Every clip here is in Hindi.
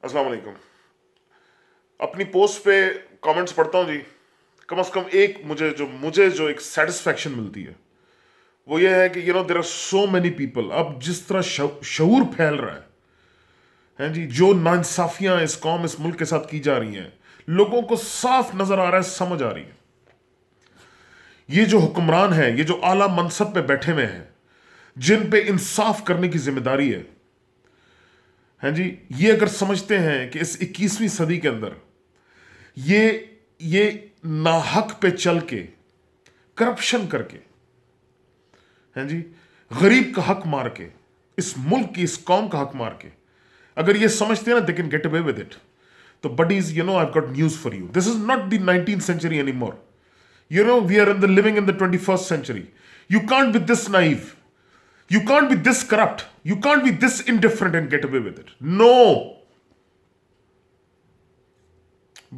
अस्सलाम वालेकुम। अपनी पोस्ट पे कमेंट्स पढ़ता हूँ जी। कम से कम एक मुझे जो एक सेटिस्फैक्शन मिलती है वो ये है कि there are so many people. अब जिस तरह शऊर फैल रहा है जी, जो नाइंसाफियां इस कौम इस मुल्क के साथ की जा रही हैं, लोगों को साफ नजर आ रहा है, समझ आ रही है। ये जो हुक्मरान है, ये जो आला मनसब पे बैठे हुए हैं, जिन पे इंसाफ करने की जिम्मेदारी है जी, ये अगर समझते हैं कि इस 21वीं सदी के अंदर ये ये नाहक पे चल के, करप्शन करके, हैं जी, गरीब का हक मार के, इस मुल्क की इस कौम का हक मार के अगर ये समझते हैं ना they can get away with it, तो buddies I got news for you. This is not the 19th century anymore. We are living in the 21st century. You can't be this naive. You can't be this corrupt. You can't be this indifferent and get away with it. No.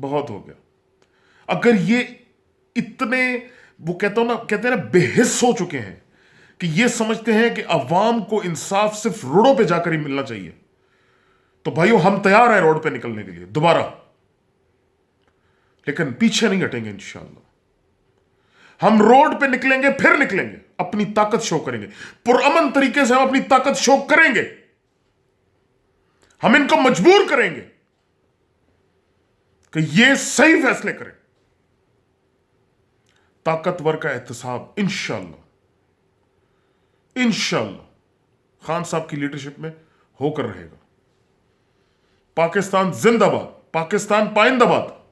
बहुत हो गया। अगर ये इतने, वो कहते हैं ना बेहिस हो चुके हैं कि ये समझते हैं कि अवाम को इंसाफ सिर्फ रोडों पे जाकर ही मिलना चाहिए, तो भाइयों हम तैयार हैं रोड पे निकलने के लिए दोबारा, लेकिन पीछे नहीं हटेंगे इंशाल्लाह। हम रोड पे निकलेंगे, फिर निकलेंगे, अपनी ताकत शो करेंगे, पुरअमन तरीके से हम अपनी ताकत शो करेंगे। हम इनको मजबूर करेंगे कि ये सही फैसले करें। ताकतवर का एहतसाब इंशाल्लाह खान साहब की लीडरशिप में होकर रहेगा। पाकिस्तान जिंदाबाद, पाकिस्तान पाइंदाबाद।